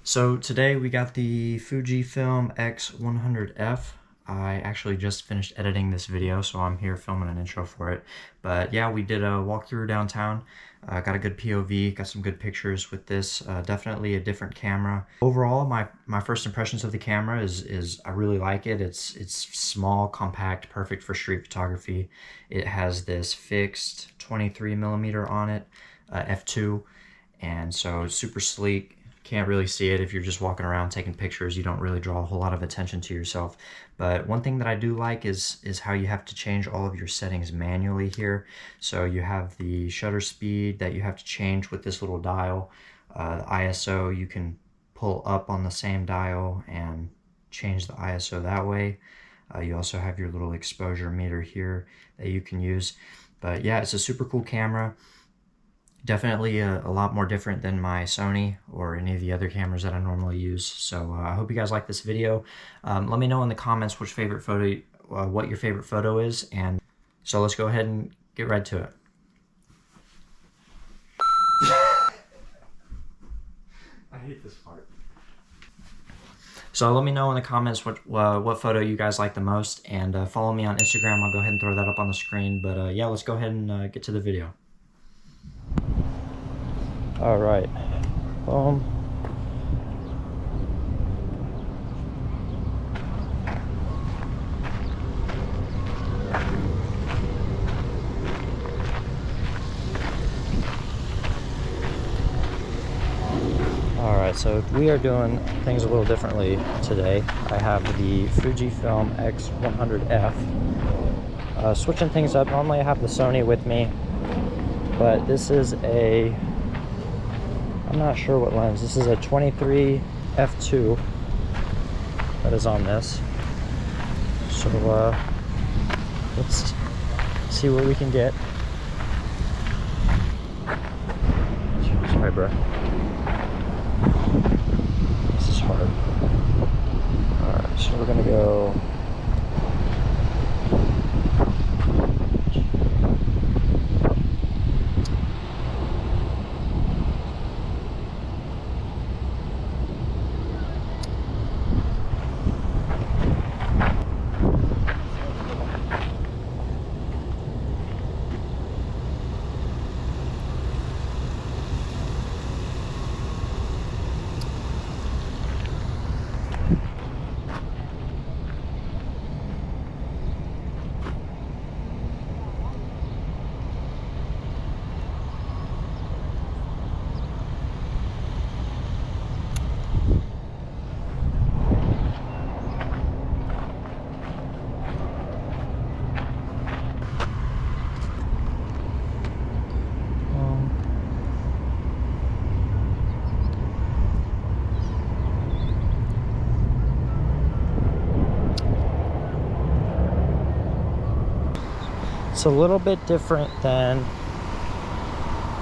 So today we got the FUJIFILM X100F. I actually just finished editing this video, so I'm here filming an intro for it. But yeah, we did a walkthrough downtown. Got a good POV, got some good pictures with this. Definitely a different camera. Overall, my first impressions of the camera is I really like it. It's small, compact, perfect for street photography. It has this fixed 23mm on it, f2, and so super sleek. Can't really see it if you're just walking around taking pictures. You don't really draw a whole lot of attention to yourself. But one thing that I do like is how you have to change all of your settings manually here. So you have the shutter speed that you have to change with this little dial. The ISO you can pull up on the same dial and change the ISO that way. You also have your little exposure meter here that you can use. But yeah, it's a super cool camera. Definitely a lot more different than my Sony or any of the other cameras that I normally use. So I hope you guys like this video. Let me know in the comments what your favorite photo is, and so let's go ahead and get right to it. I hate this part. So let me know in the comments what photo you guys like the most, and follow me on Instagram. I'll go ahead and throw that up on the screen. But yeah, let's go ahead and get to the video. All right. Boom. All right, so we are doing things a little differently today. I have the FUJIFILM X100F. Switching things up. Normally I have the Sony with me, but this is a, I'm not sure what lens. This is a 23 f2 that is on this. So let's see what we can get. Sorry, bro. This is hard. Alright, so we're gonna go. It's a little bit different than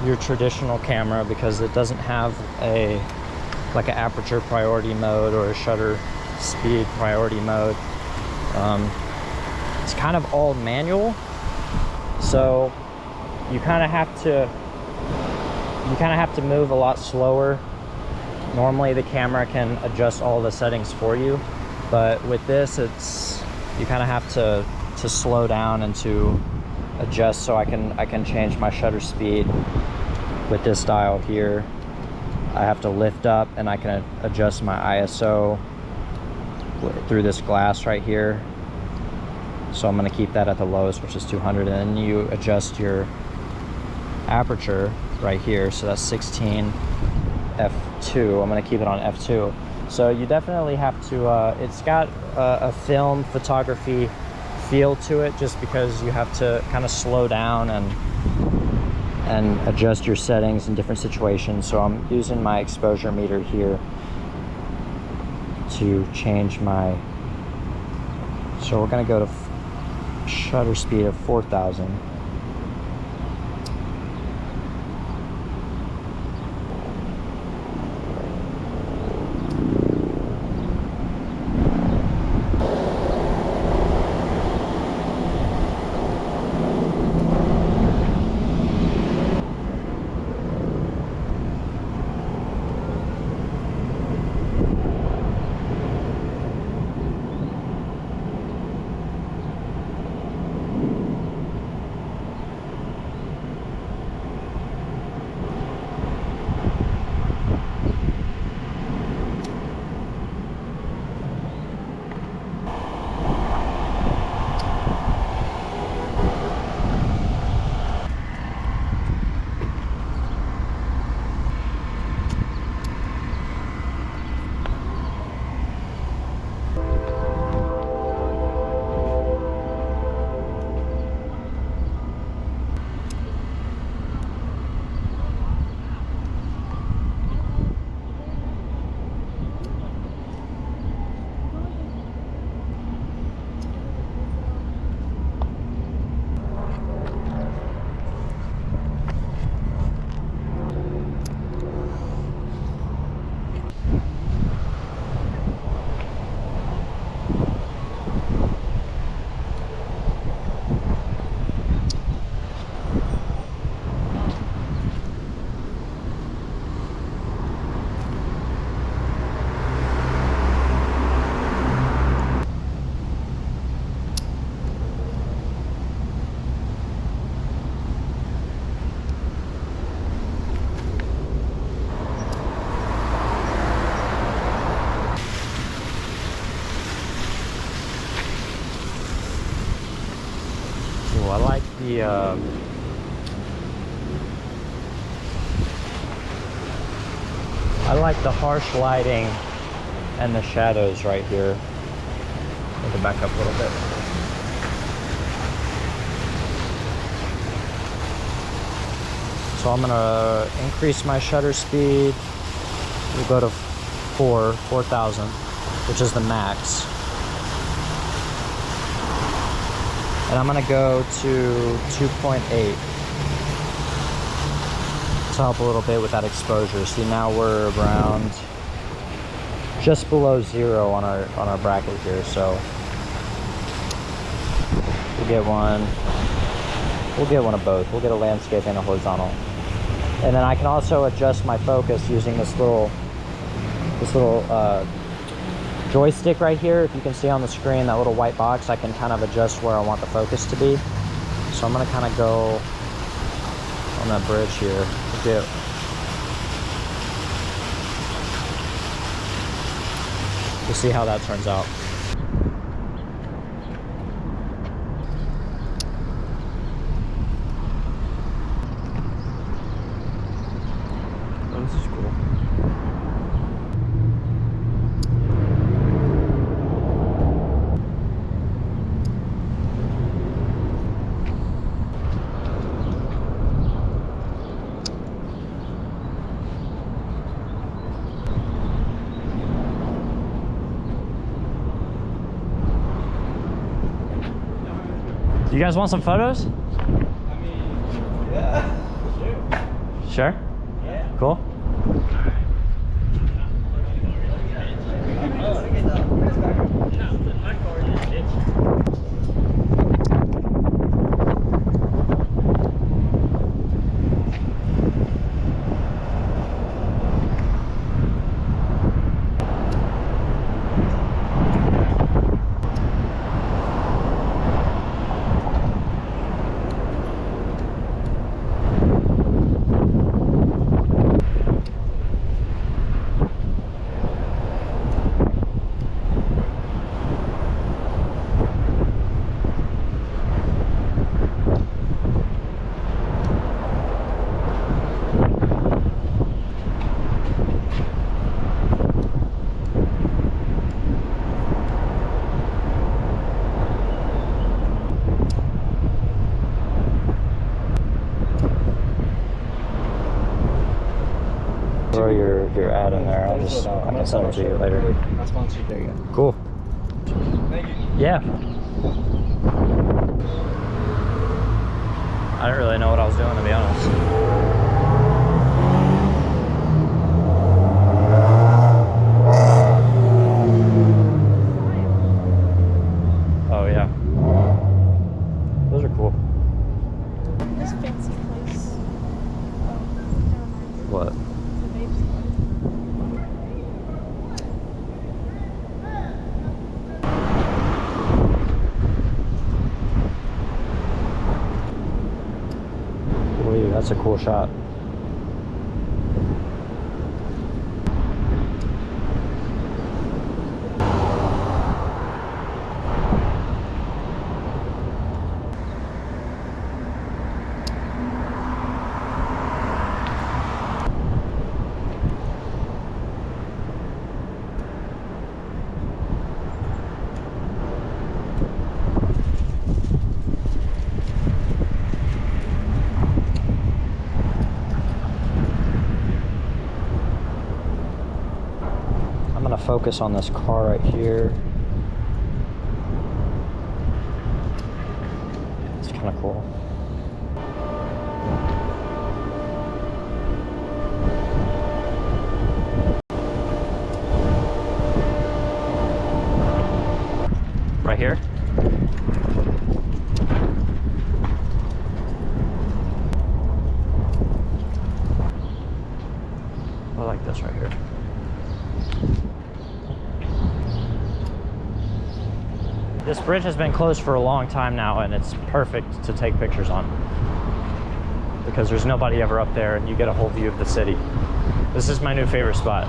your traditional camera because it doesn't have like an aperture priority mode or a shutter speed priority mode. It's kind of all manual, so you kind of have to move a lot slower. Normally the camera can adjust all the settings for you, but with this you kind of have to slow down and to adjust. So I can change my shutter speed with this dial here. I have to lift up and I can adjust my ISO through this glass right here. So I'm going to keep that at the lowest, which is 200, and then you adjust your aperture right here. So that's 16 f2. I'm going to keep it on f2. So you definitely have to it's got a film photography feel to it, just because you have to kind of slow down and adjust your settings in different situations. So I'm using my exposure meter here to change my, so we're going to go to shutter speed of 4,000. the harsh lighting and the shadows right here. Let me back up a little bit. So I'm gonna increase my shutter speed. We'll go to 4,000, which is the max. And I'm gonna go to 2.8 to help a little bit with that exposure. See, now we're around just below 0 on our bracket here, so we'll get one of both. We'll get a landscape and a horizontal. And then I can also adjust my focus using this little joystick right here. If you can see on the screen, that little white box, I can kind of adjust where I want the focus to be. So I'm gonna kind of go on that bridge here. We'll see how that turns out. Oh, this is cool. You guys want some photos? I mean, yeah. Sure? Yeah. Cool. Throw your ad in there. I can send it to you later. I'll sponsor you. There you go. Cool. Thank you. Yeah. I didn't really know what I was doing, to be honest. Oh yeah. Those are cool. This fancy place. What? That's a cool shot. I'm gonna focus on this car right here. It's kind of cool. Right here. I like this right here. This bridge has been closed for a long time now, and it's perfect to take pictures on because there's nobody ever up there and you get a whole view of the city. This is my new favorite spot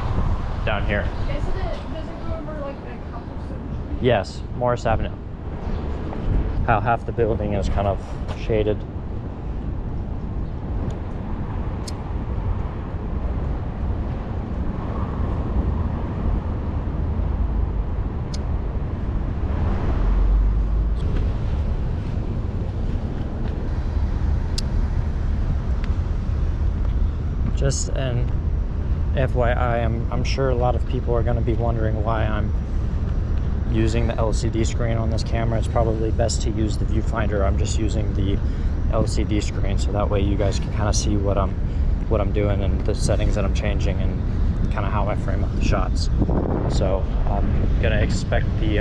down here. Does it go over like the cobblestone street? Yes, Morris Avenue. How half the building is kind of shaded. Just an FYI, I'm sure a lot of people are going to be wondering why I'm using the LCD screen on this camera. It's probably best to use the viewfinder. I'm just using the LCD screen, so that way you guys can kind of see what I'm doing and the settings that I'm changing and kind of how I frame up the shots. So I'm gonna expect the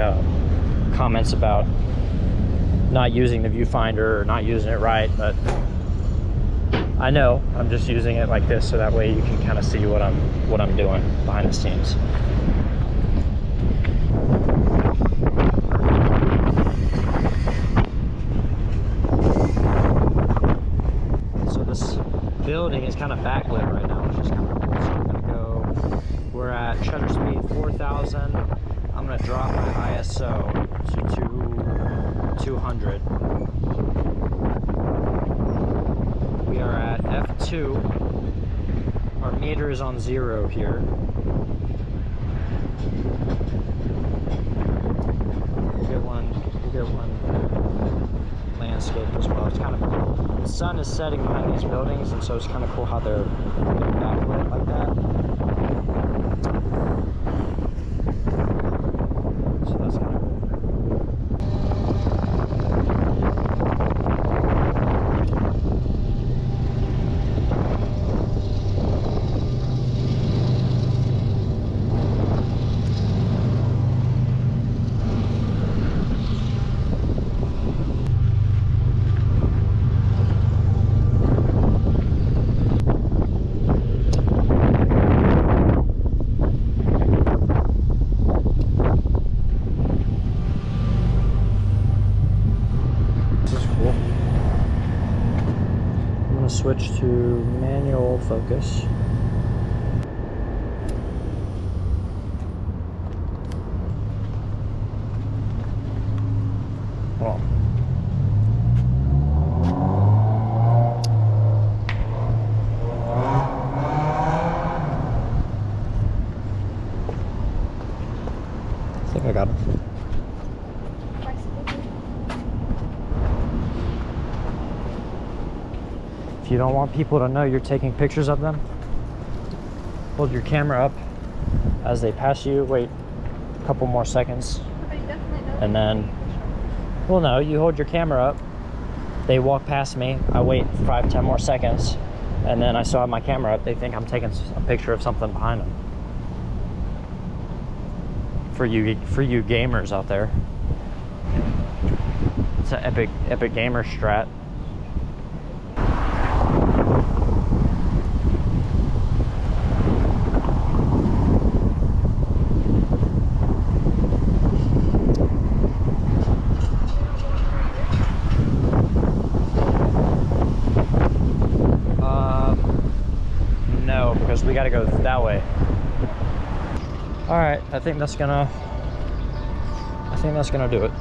comments about not using the viewfinder or not using it right, but I know I'm just using it like this so that way you can kind of see what I'm doing behind the scenes. So this building is kind of backlit right now, which is kind of cool. So I'm gonna go, we're at shutter speed 4000. I'm gonna drop my ISO to 200. We are at F2. Our meter is on 0 here. We'll get one landscape as well. It's kind of, the sun is setting behind these buildings, and so it's kind of cool how they're backlit like that. So that's kind of cool. Switch to manual focus. Hold on. I think I got it. If you don't want people to know you're taking pictures of them, hold your camera up as they pass you, wait a couple more seconds, and then, well, no, you hold your camera up, they walk past me, I wait 5-10 more seconds, and then I still have my camera up, they think I'm taking a picture of something behind them. For you gamers out there, it's an epic gamer strat. Because we got to go that way. All right, I think that's gonna do it.